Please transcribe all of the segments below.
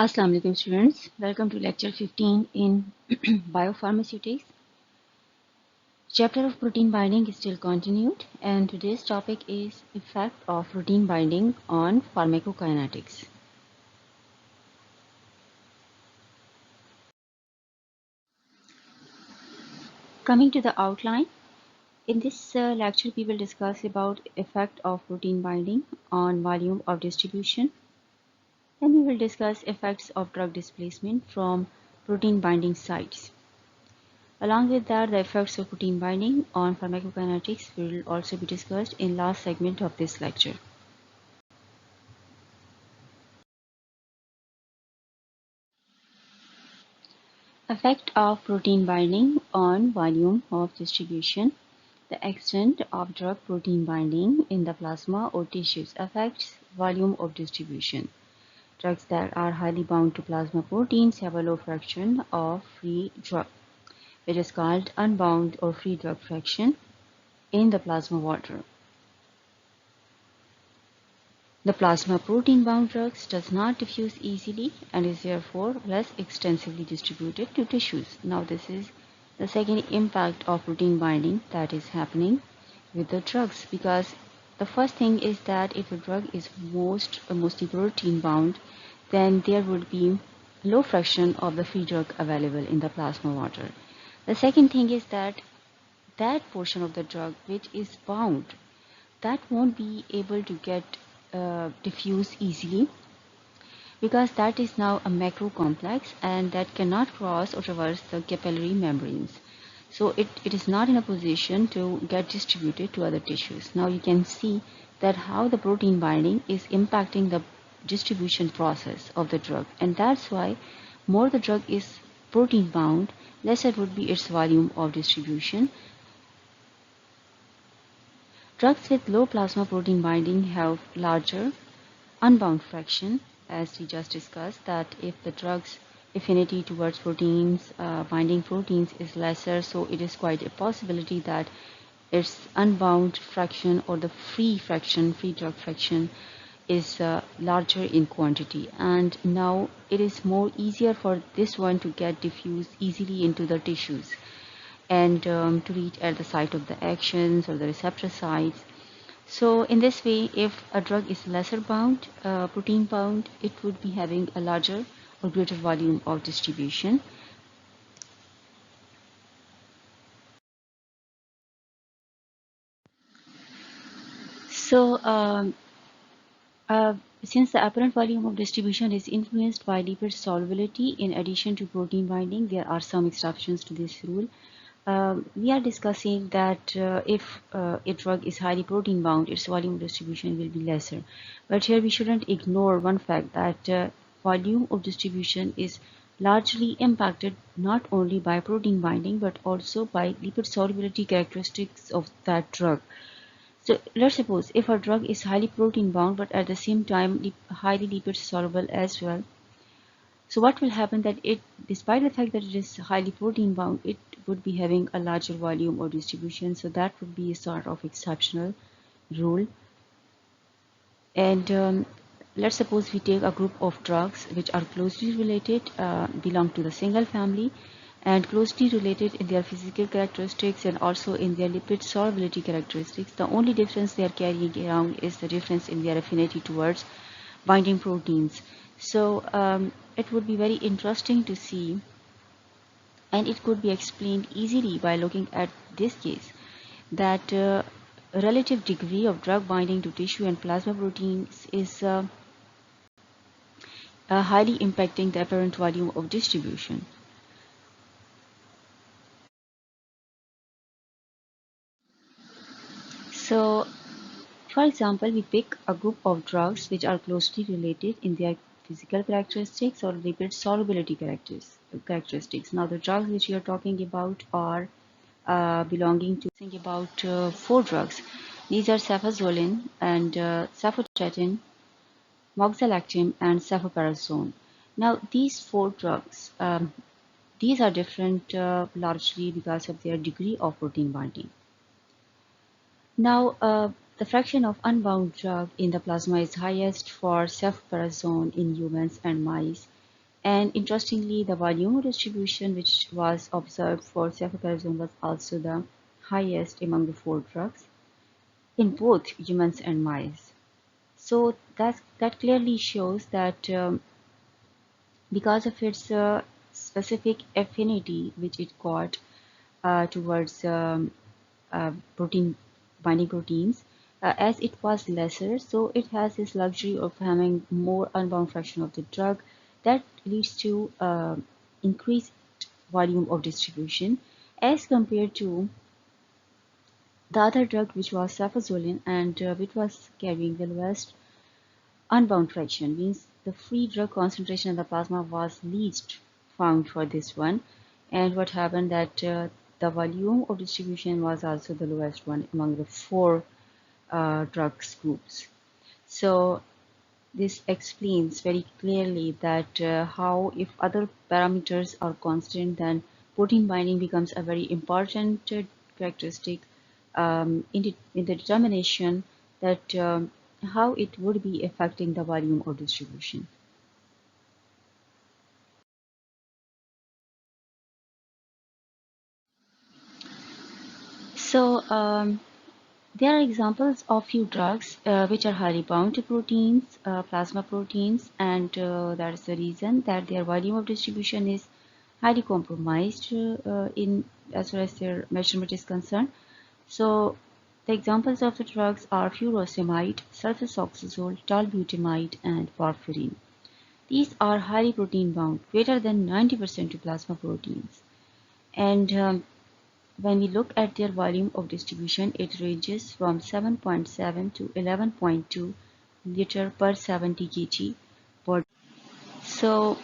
Assalamu alaikum students. Welcome to lecture 15 in biopharmaceutics. Chapter of protein binding is still continued and today's topic is effect of protein binding on pharmacokinetics. Coming to the outline, in this lecture we will discuss about effect of protein binding on volume of distribution. Then we will discuss effects of drug displacement from protein binding sites. Along with that, the effects of protein binding on pharmacokinetics will also be discussed in last segment of this lecture. Effect of protein binding on volume of distribution. The extent of drug protein binding in the plasma or tissues affects volume of distribution. Drugs that are highly bound to plasma proteins have a low fraction of free drug, which is called unbound or free drug fraction in the plasma water. The plasma protein-bound drugs does not diffuse easily and is therefore less extensively distributed to tissues. Now this is the second impact of protein binding that is happening with the drugs, because the first thing is that if a drug is mostly protein bound, then there would be low fraction of the free drug available in the plasma water. The second thing is that that portion of the drug which is bound, that won't be able to get diffuse easily, because that is now a macro complex and that cannot cross or traverse the capillary membranes. So it is not in a position to get distributed to other tissues. Now you can see that how the protein binding is impacting the distribution process of the drug, and that's why more the drug is protein bound, lesser would be its volume of distribution. Drugs with low plasma protein binding have larger unbound fraction, as we just discussed, that if the drug's affinity towards proteins, binding proteins is lesser, so it is quite a possibility that its unbound fraction or the free drug fraction is larger in quantity, and now it is more easier for this one to get diffused easily into the tissues and to reach at the site of the actions or the receptor sites. So in this way, if a drug is lesser bound, protein bound, it would be having a larger or greater volume of distribution. So uh, since the apparent volume of distribution is influenced by lipid solubility in addition to protein binding, there are some exceptions to this rule. We are discussing that if a drug is highly protein bound, its volume distribution will be lesser. But here we shouldn't ignore one fact, that volume of distribution is largely impacted not only by protein binding but also by lipid solubility characteristics of that drug. So let's suppose if a drug is highly protein bound but at the same time highly lipid soluble as well. So what will happen that it, despite the fact that it is highly protein bound, it would be having a larger volume of distribution. So that would be a sort of exceptional rule. And let's suppose we take a group of drugs which are closely related, belong to the single family, and closely related in their physical characteristics and also in their lipid solubility characteristics. The only difference they are carrying around is the difference in their affinity towards binding proteins. So it would be very interesting to see, and it could be explained easily by looking at this case, that relative degree of drug binding to tissue and plasma proteins is highly impacting the apparent volume of distribution. So, for example, we pick a group of drugs which are closely related in their physical characteristics or lipid solubility characteristics. Now, the drugs which we are talking about are belonging to, think about four drugs. These are cefazolin and cefotetin, moxilactin, and cefoperazone. Now, these four drugs, these are different largely because of their degree of protein binding. Now, the fraction of unbound drug in the plasma is highest for cefoperazone in humans and mice, And interestingly, the volume distribution which was observed for ceftriaxone was also the highest among the four drugs in both humans and mice. So that clearly shows that because of its specific affinity which it got towards protein binding proteins, as it was lesser, so it has this luxury of having more unbound fraction of the drug that leads to increased volume of distribution as compared to the other drug which was cefazolin and which was carrying the lowest unbound fraction, means the free drug concentration in the plasma was least found for this one. And what happened that the volume of distribution was also the lowest one among the four drugs groups. So this explains very clearly that how if other parameters are constant, then protein binding becomes a very important characteristic in the determination that how it would be affecting the volume of distribution. So there are examples of few drugs which are highly bound to proteins, plasma proteins, and that is the reason that their volume of distribution is highly compromised in as far as their measurement is concerned. So the examples of the drugs are furosemide, sulfasalazole, tolbutamide, and warfarin. These are highly protein bound, greater than 90% to plasma proteins. And when we look at their volume of distribution, it ranges from 7.7 to 11.2 liter per 70 kg per. So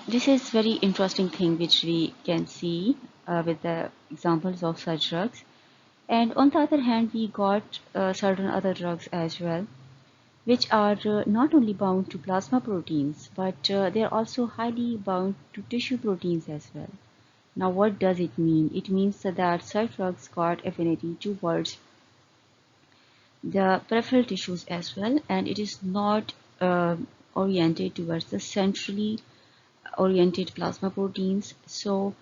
this is very interesting thing which we can see with the examples of such drugs. And on the other hand, we got certain other drugs as well, which are not only bound to plasma proteins, but they are also highly bound to tissue proteins as well. Now, what does it mean? It means that such drugs got affinity towards the peripheral tissues as well, and it is not oriented towards the centrally oriented plasma proteins. So,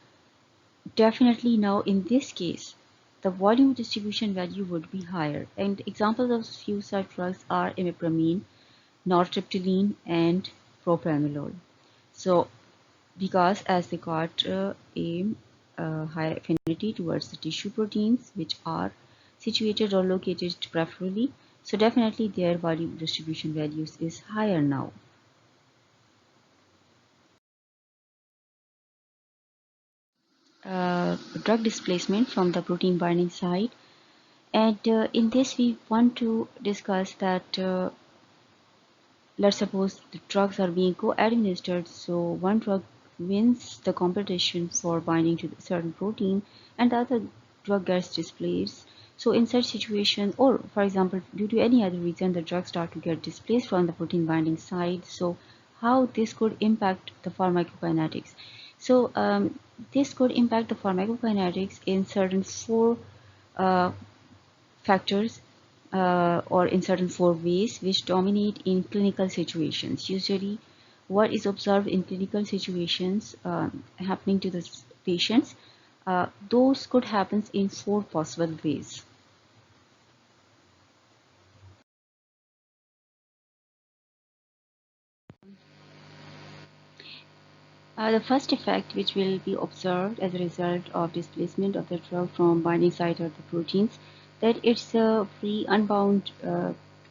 definitely now in this case, the volume distribution value would be higher. And examples of few such drugs are imipramine, nortriptyline, and propranolol. So because as they got high affinity towards the tissue proteins which are situated or located peripherally, so definitely their volume distribution values is higher now. Drug displacement from the protein binding site, and in this we want to discuss that let's suppose the drugs are being co-administered, so one drug wins the competition for binding to a certain protein and the other drug gets displaced. So in such situation, or for example due to any other reason, the drugs start to get displaced from the protein binding site. So how this could impact the pharmacokinetics? So this could impact the pharmacokinetics in certain four uh, factors or in certain four ways which dominate in clinical situations. Usually, what is observed in clinical situations happening to the patients, those could happen in four possible ways. The first effect which will be observed as a result of displacement of the drug from binding site of the proteins, that its free unbound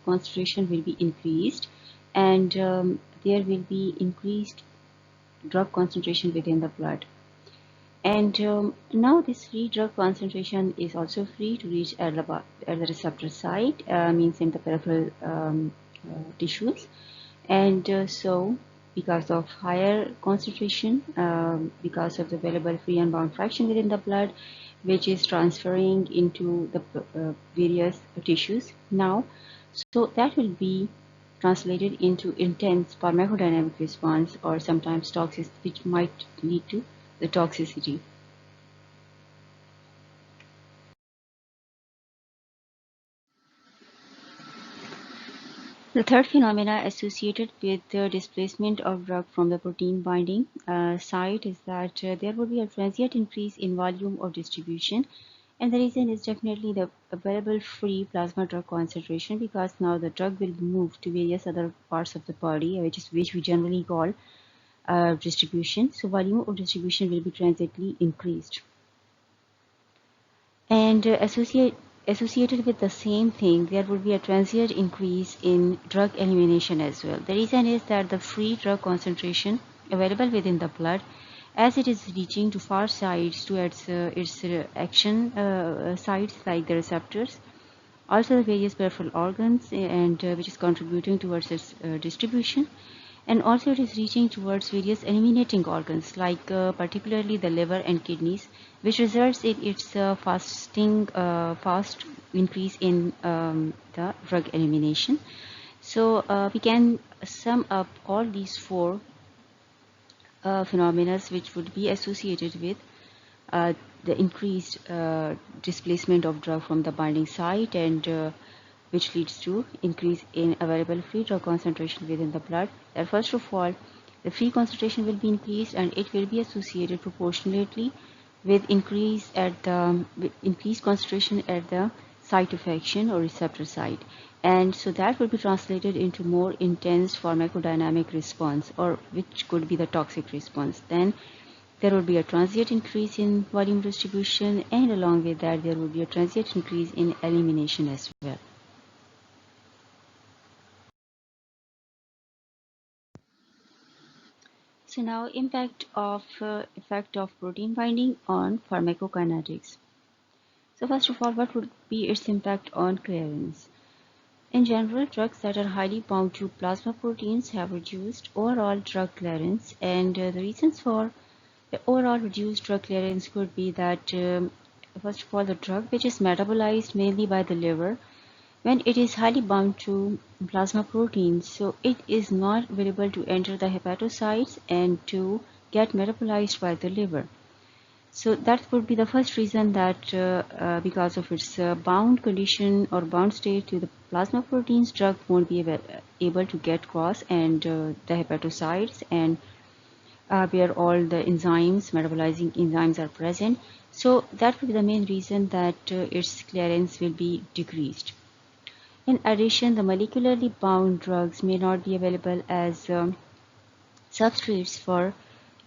concentration will be increased, and there will be increased drug concentration within the blood. And now this free drug concentration is also free to reach at the receptor site, means in the peripheral tissues. And so because of higher concentration, because of the available free and bound fraction within the blood, which is transferring into the various tissues now, so that will be translated into intense pharmacodynamic response or sometimes toxicity, which might lead to the toxicity. The third phenomena associated with the displacement of drug from the protein binding site is that there will be a transient increase in volume of distribution, and the reason is definitely the available free plasma drug concentration, because now the drug will move to various other parts of the body, which we generally call distribution. So volume of distribution will be transiently increased. And associated with the same thing, there would be a transient increase in drug elimination as well. The reason is that the free drug concentration available within the blood, as it is reaching to far sides to its action sites like the receptors, also the various peripheral organs, and which is contributing towards its distribution, and also it is reaching towards various eliminating organs like particularly the liver and kidneys, which results in its fast increase in the drug elimination. So we can sum up all these four phenomena which would be associated with uh, the increased displacement of drug from the binding site, and which leads to increase in available free drug concentration within the blood. That first of all, the free concentration will be increased, and it will be associated proportionately with increased concentration at the site of action or receptor site. And so that will be translated into more intense pharmacodynamic response, or which could be the toxic response. Then there will be a transient increase in volume distribution, and along with that there will be a transient increase in elimination as well. So now effect of protein binding on pharmacokinetics. So first of all, what would be its impact on clearance? In general, drugs that are highly bound to plasma proteins have reduced overall drug clearance, and the reasons for the overall reduced drug clearance could be that first of all, the drug which is metabolized mainly by the liver, when it is highly bound to plasma proteins, so it is not available to enter the hepatocytes and to get metabolized by the liver. So that would be the first reason that because of its bound condition or bound state to the plasma proteins, drug won't be able to get cross and the hepatocytes, and where all the enzymes, metabolizing enzymes are present. So that would be the main reason that its clearance will be decreased. In addition, the molecularly bound drugs may not be available as substrates for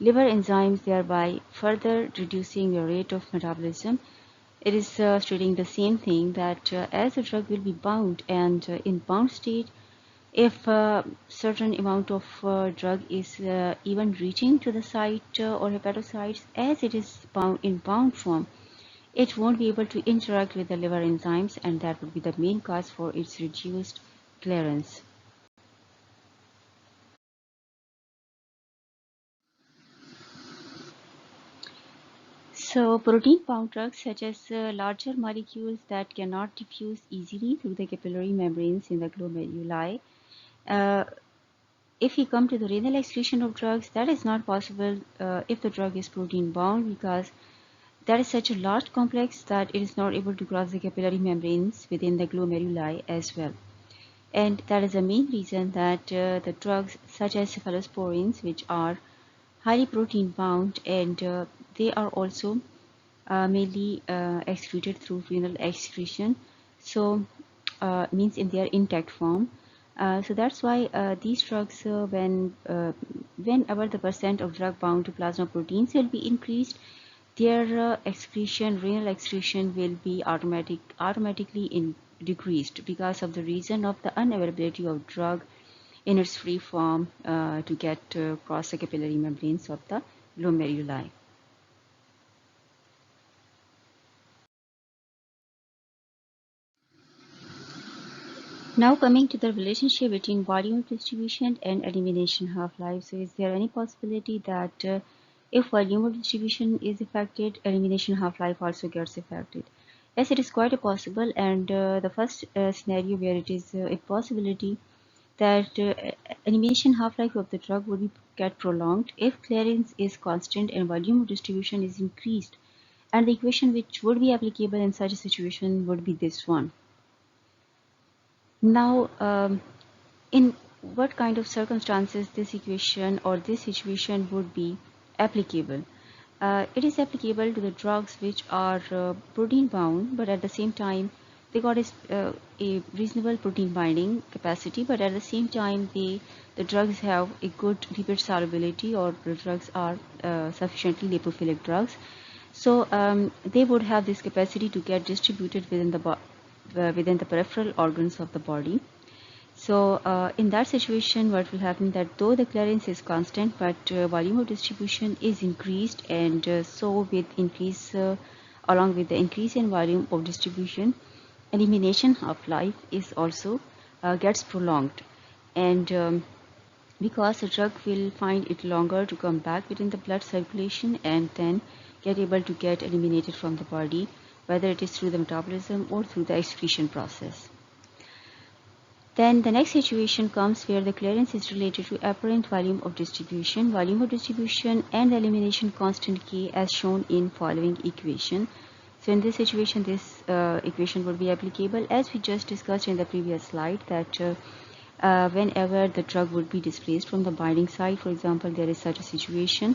liver enzymes, thereby further reducing the rate of metabolism. It is stating the same thing that as the drug will be bound, and in bound state, if a certain amount of drug is even reaching to the site or hepatocytes, as it is bound in bound form, it won't be able to interact with the liver enzymes, and that would be the main cause for its reduced clearance. So protein-bound drugs such as larger molecules that cannot diffuse easily through the capillary membranes in the glomeruli. Uh, if we come to the renal excretion of drugs, that is not possible if the drug is protein-bound, because that is such a large complex that it is not able to cross the capillary membranes within the glomeruli as well. And that is the main reason that the drugs such as cephalosporins, which are highly protein bound, and they are also mainly excreted through renal excretion, so means in their intact form. So that's why these drugs, whenever the percent of drug bound to plasma proteins will be increased, their renal excretion will be automatically decreased, because of the reason of the unavailability of drug in its free form to get cross the capillary membranes of the glomeruli. Now coming to the relationship between volume distribution and elimination half-life. So is there any possibility that if volume of distribution is affected, elimination half-life also gets affected? Yes, it is quite a possible, and the first scenario where it is a possibility that elimination half-life of the drug would be get prolonged if clearance is constant and volume of distribution is increased. And the equation which would be applicable in such a situation would be this one. Now, In what kind of circumstances this equation or this situation would be applicable? It is applicable to the drugs which are protein bound, but at the same time they got a reasonable protein binding capacity, but at the same time the drugs have a good lipid solubility, or the drugs are sufficiently lipophilic drugs. So they would have this capacity to get distributed within the peripheral organs of the body. So in that situation, what will happen that though the clearance is constant, but volume of distribution is increased, and so with increase, along with the increase in volume of distribution, elimination half-life is also gets prolonged, and because the drug will find it longer to come back within the blood circulation and then get able to get eliminated from the body, whether it is through the metabolism or through the excretion process. Then the next situation comes where the clearance is related to apparent volume of distribution and the elimination constant K as shown in following equation. So in this situation, this equation would be applicable, as we just discussed in the previous slide, that whenever the drug would be displaced from the binding site, for example, there is such a situation,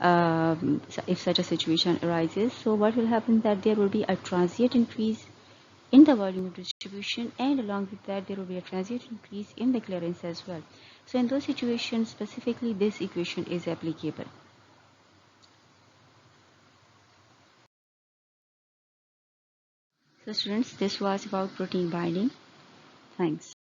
if such a situation arises, so what will happen that there will be a transient increase in the volume of distribution, and along with that there will be a transient increase in the clearance as well. So in those situations specifically, this equation is applicable. So students, this was about protein binding. Thanks.